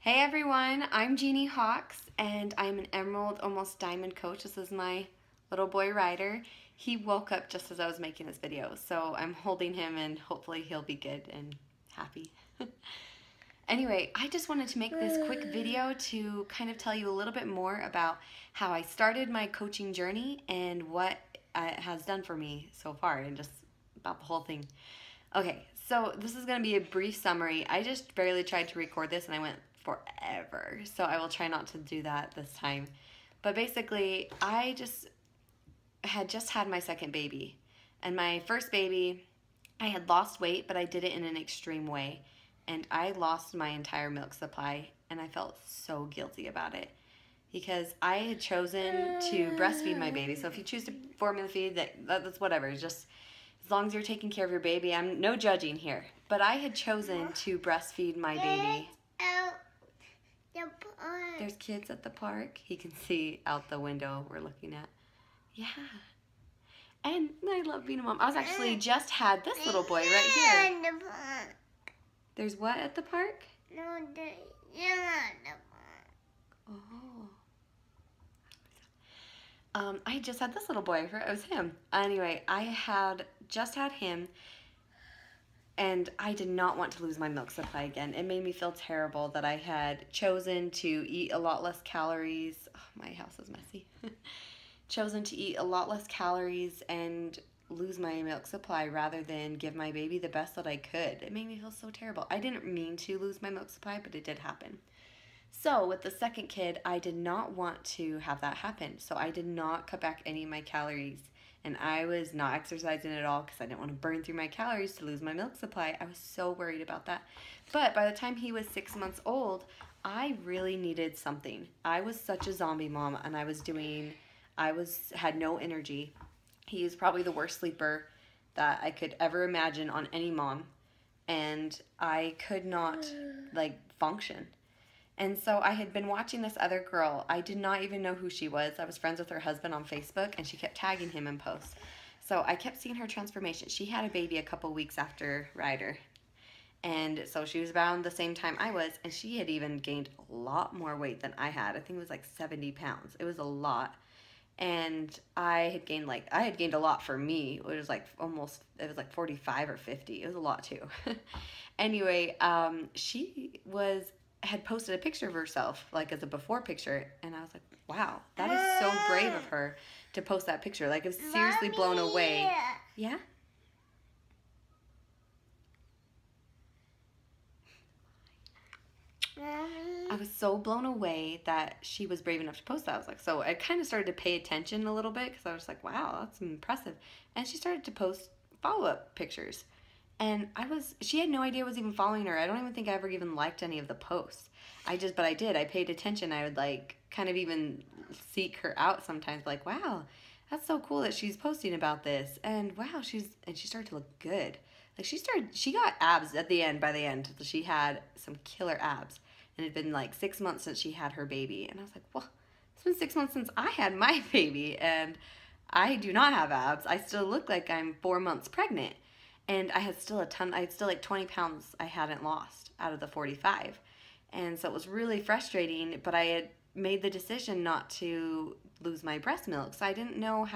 Hey everyone, I'm Jeannie Hawks and I'm an Emerald Almost Diamond coach. This is my little boy Ryder. He woke up just as I was making this video, so I'm holding him and hopefully he'll be good and happy. Anyway, I just wanted to make this quick video to kind of tell you a little bit more about how I started my coaching journey and what it has done for me so far and just about the whole thing. Okay, so this is going to be a brief summary. I just barely tried to record this and I went forever, so I will try not to do that this time. But basically, I had had my second baby, and my first baby, I had lost weight, but I did it in an extreme way, and I lost my entire milk supply, and I felt so guilty about it because I had chosen to breastfeed my baby. So if you choose to formula feed, that's whatever. Just as long as you're taking care of your baby, I'm no judging here. But I had chosen to breastfeed my baby. There's kids at the park. He can see out the window we're looking at. Yeah. And I love being a mom. I was actually just had this little boy right here. There's what at the park? No, you're at the park. Oh. I just had this little boy. It was him. Anyway, I had just had him. And I did not want to lose my milk supply again. It made me feel terrible that I had chosen to eat a lot less calories. Oh, my house is messy. Chosen to eat a lot less calories and lose my milk supply rather than give my baby the best that I could. It made me feel so terrible. I didn't mean to lose my milk supply, but it did happen. So with the second kid, I did not want to have that happen. So I did not cut back any of my calories. And I was not exercising at all because I didn't want to burn through my calories to lose my milk supply. I was so worried about that. But by the time he was 6 months old, I really needed something. I was such a zombie mom, and had no energy. He was probably the worst sleeper that I could ever imagine on any mom. And I could not function. And so I had been watching this other girl. I did not even know who she was. I was friends with her husband on Facebook, and she kept tagging him in posts. So I kept seeing her transformation. She had a baby a couple weeks after Ryder. And so she was around the same time I was, and she had even gained a lot more weight than I had. I think it was like 70 pounds. It was a lot. And I had gained a lot for me. It was like 45 or 50. It was a lot too. Anyway, she had posted a picture of herself, as a before picture, and I was like, wow, that is so brave of her to post that picture. I was seriously blown away. Yeah? I was so blown away that she was brave enough to post that. I was like, so I kind of started to pay attention a little bit because I was like, wow, that's impressive. And she started to post follow-up pictures. And she had no idea I was even following her. I don't even think I ever even liked any of the posts. But I did. I paid attention. I would kind of even seek her out sometimes. Wow, that's so cool that she's posting about this. And wow, she started to look good. She got abs by the end. She had some killer abs. And it had been 6 months since she had her baby. And I was like, well, it's been 6 months since I had my baby. And I do not have abs. I still look like I'm 4 months pregnant. And I had still 20 pounds I hadn't lost out of the 45. And so it was really frustrating, but I had made the decision not to lose my breast milk. So I didn't know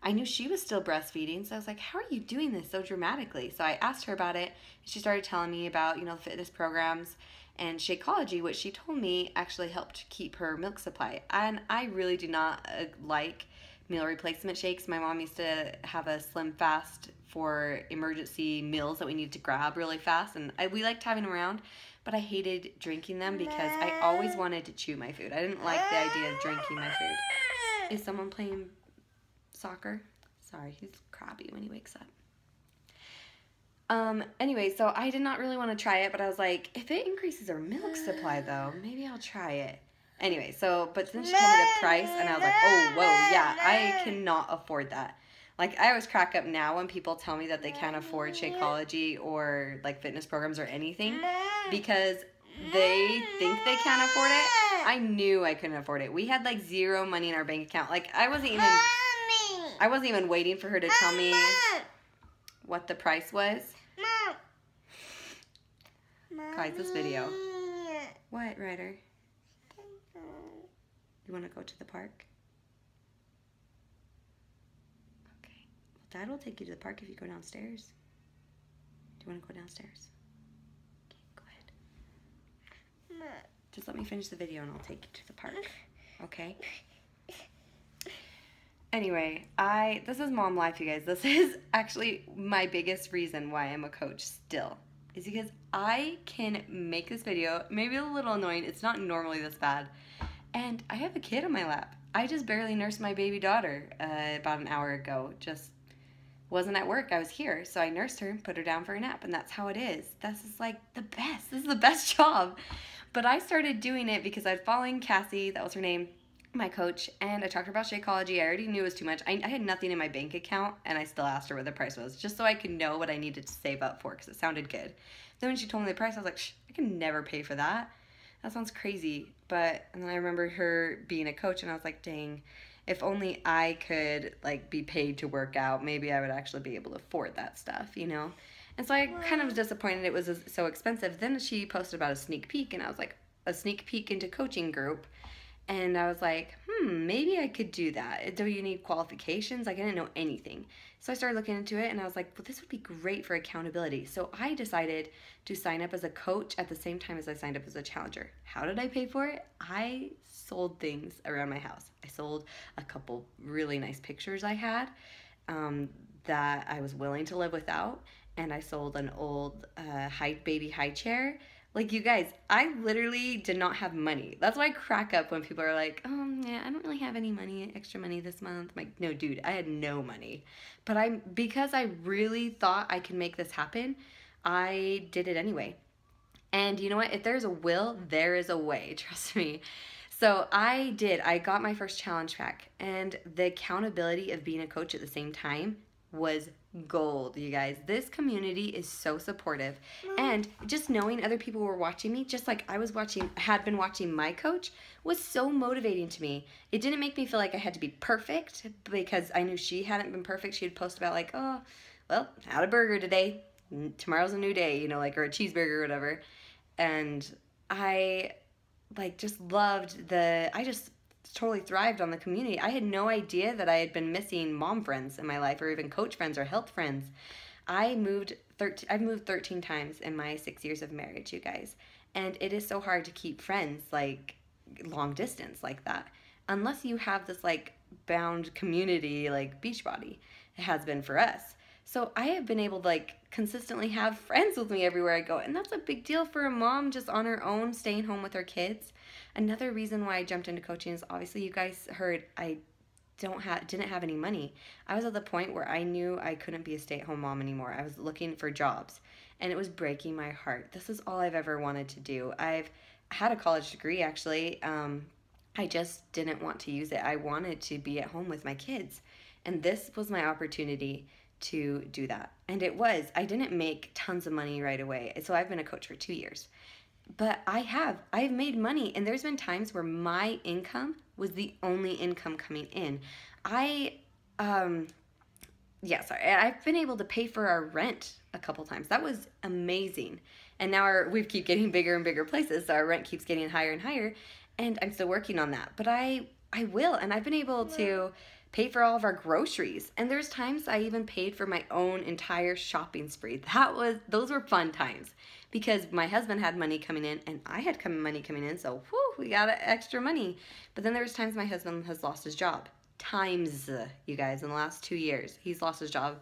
I knew she was still breastfeeding. So I was like, how are you doing this so dramatically? So I asked her about it. And she started telling me about, the fitness programs and Shakeology, which she told me actually helped keep her milk supply. And I really do not like meal replacement shakes. My mom used to have a Slim Fast for emergency meals that we needed to grab really fast, and we liked having them around, but I hated drinking them because I always wanted to chew my food. I didn't like the idea of drinking my food. Is someone playing soccer? Sorry, he's crabby when he wakes up. Anyway, so I did not really want to try it, but I was like, if it increases our milk supply though, maybe I'll try it. Anyway, but then she told me the price, and I was like, oh, whoa, yeah, I cannot afford that. I always crack up now when people tell me that they can't afford Shakeology or, fitness programs or anything because they think they can't afford it. I knew I couldn't afford it. We had, zero money in our bank account. I wasn't even waiting for her to tell me what the price was. Guys, this video. What, Ryder? You want to go to the park? Okay. Well, Dad will take you to the park if you go downstairs. Do you want to go downstairs? Okay, go ahead. Just let me finish the video and I'll take you to the park. Okay? Anyway, this is mom life, you guys. This is actually my biggest reason why I'm a coach still. Is because I can make this video, maybe a little annoying. It's not normally this bad. And I have a kid on my lap. I just barely nursed my baby daughter about an hour ago. Just wasn't at work. I was here. So I nursed her and put her down for a nap. And that's how it is. This is like the best. This is the best job. But I started doing it because I was following Cassie. That was her name. My coach, and I talked to her about Shakeology. I already knew it was too much. I had nothing in my bank account, and I still asked her what the price was, just so I could know what I needed to save up for, because it sounded good. Then when she told me the price, I was like, I can never pay for that. That sounds crazy. And then I remember her being a coach, and I was like, dang, if only I could, like, be paid to work out, maybe I would actually be able to afford that stuff, you know? And so I kind of was disappointed it was so expensive. Then she posted about a sneak peek, and I was like, a sneak peek into coaching group. And I was like, maybe I could do that. Do you need qualifications? Like, I didn't know anything. So I started looking into it, and I was like, well, this would be great for accountability. So I decided to sign up as a coach at the same time as I signed up as a challenger. How did I pay for it? I sold things around my house. I sold a couple really nice pictures I had that I was willing to live without. And I sold an old baby high chair. Like, you guys, I literally did not have money. That's why I crack up when people are like, yeah, I don't really have any money, extra money this month. I'm like, no, dude, I had no money. But because I really thought I could make this happen, I did it anyway. And you know what? If there's a will, there is a way. Trust me. So I got my first challenge pack. And the accountability of being a coach at the same time was gold, you guys. This community is so supportive. And just knowing other people were watching me, just like I had been watching my coach, was so motivating to me. It didn't make me feel like I had to be perfect, because I knew she hadn't been perfect. She would post about like, oh, well, had a burger today. Tomorrow's a new day, you know, like, or a cheeseburger or whatever. And I just loved I just totally thrived on the community. I had no idea that I had been missing mom friends in my life, or even coach friends or health friends. I've moved 13 times in my 6 years of marriage, you guys. And it is so hard to keep friends, like, long distance like that, unless you have this, like, bound community like Beachbody. It has been for us. So I have been able to, like, consistently have friends with me everywhere I go. And that's a big deal for a mom just on her own, staying home with her kids. Another reason why I jumped into coaching is, obviously, you guys heard I didn't have any money. I was at the point where I knew I couldn't be a stay-at-home mom anymore. I was looking for jobs, and it was breaking my heart. This is all I've ever wanted to do. I've had a college degree, actually. I just didn't want to use it. I wanted to be at home with my kids, and this was my opportunity to do that. And it was. I didn't make tons of money right away. So I've been a coach for 2 years. But I've made money, and there's been times where my income was the only income coming in. I've been able to pay for our rent a couple times. That was amazing. And now we keep getting bigger and bigger places, so our rent keeps getting higher and higher, and I'm still working on that. But I will, and I've been able to pay for all of our groceries. And there's times I even paid for my own entire shopping spree. Those were fun times, because my husband had money coming in and I had money coming in, so we got extra money. But then there's times my husband has lost his job. You guys, in the last 2 years, he's lost his job.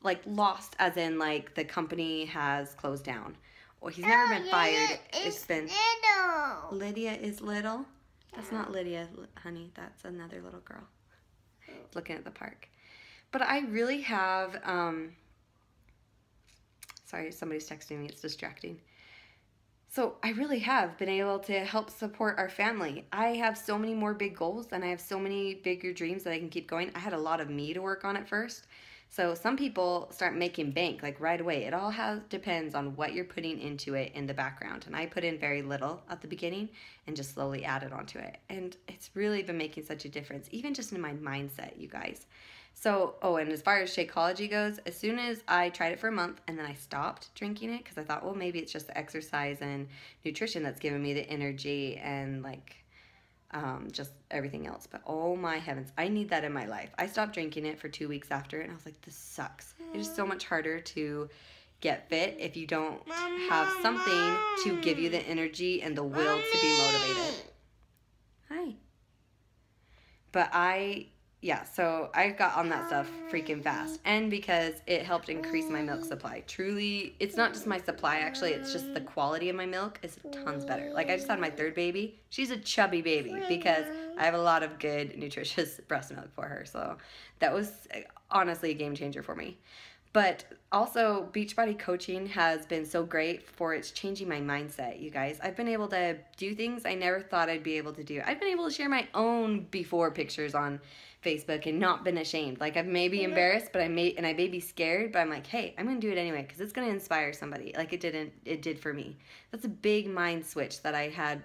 Like, lost as in, like, the company has closed down. Or he's never been fired. It's been little. Lydia is little? That's not Lydia, honey. That's another little girl. Looking at the park. But I really have, sorry, somebody's texting me, it's distracting. So I really have been able to help support our family. I have so many more big goals, and I have so many bigger dreams that I can keep going. I had a lot of me to work on at first. So some people start making bank like right away. It all depends on what you're putting into it in the background. And I put in very little at the beginning and just slowly added onto it. And it's really been making such a difference, even just in my mindset, you guys. So, oh, and as far as Shakeology goes, as soon as I tried it for a month and then I stopped drinking it because I thought, well, maybe it's just the exercise and nutrition that's giving me the energy and like just everything else. But oh my heavens, I need that in my life. I stopped drinking it for 2 weeks after, and I was like, this sucks. It is so much harder to get fit if you don't have something to give you the energy and the will to be motivated. Hi. But so I got on that stuff freaking fast. And because it helped increase my milk supply. Truly, it's not just my supply, actually. It's just the quality of my milk is tons better. Like, I just had my third baby. She's a chubby baby because I have a lot of good, nutritious breast milk for her. So that was honestly a game changer for me. But also, Beachbody coaching has been so great for it's changing my mindset, you guys. I've been able to do things I never thought I'd be able to do. I've been able to share my own before pictures on Facebook and not been ashamed. Like, I may be embarrassed, but I may be scared, but I'm like, hey, I'm going to do it anyway because it's going to inspire somebody like it did for me. That's a big mind switch that I had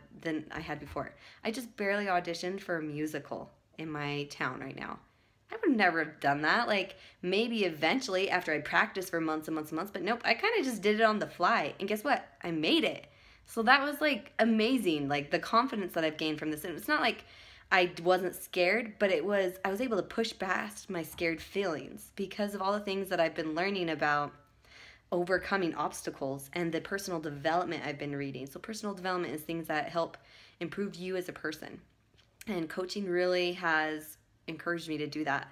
before. I just barely auditioned for a musical in my town right now. I would never have done that. Like, maybe eventually after I practiced for months and months and months, but nope, I kind of just did it on the fly. And guess what? I made it. So that was like amazing. Like, the confidence that I've gained from this. And it's not like I wasn't scared, but I was able to push past my scared feelings because of all the things that I've been learning about overcoming obstacles and the personal development I've been reading. So personal development is things that help improve you as a person. And coaching really has encouraged me to do that.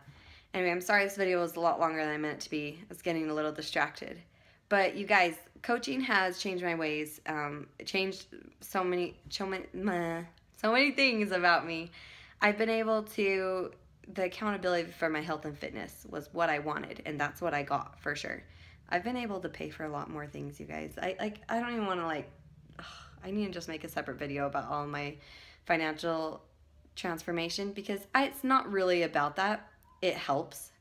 Anyway, I'm sorry this video was a lot longer than I meant it to be. I was getting a little distracted. But you guys, coaching has changed my ways. It changed so many things about me. I've been able to, the accountability for my health and fitness was what I wanted, and that's what I got for sure. I've been able to pay for a lot more things, you guys. I don't even want to I need to just make a separate video about all my financial transformation because it's not really about that. It helps.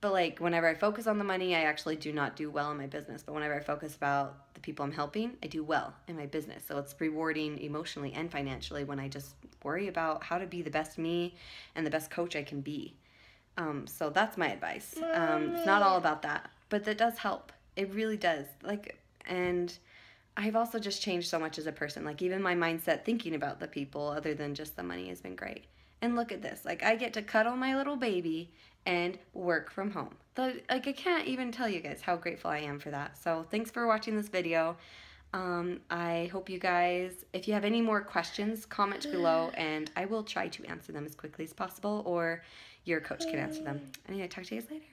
But like whenever I focus on the money, I actually do not do well in my business. But whenever I focus about the people I'm helping, I do well in my business. So it's rewarding emotionally and financially when I just worry about how to be the best me and the best coach I can be. So that's my advice. It's not all about that, but that does help. It really does. And I've also just changed so much as a person. Like even my mindset thinking about the people other than just the money has been great. And look at this. Like I get to cuddle my little baby and work from home. I can't even tell you guys how grateful I am for that. So thanks for watching this video. I hope you guys, if you have any more questions, comment below and I will try to answer them as quickly as possible or your coach can answer them. Anyway, talk to you guys later.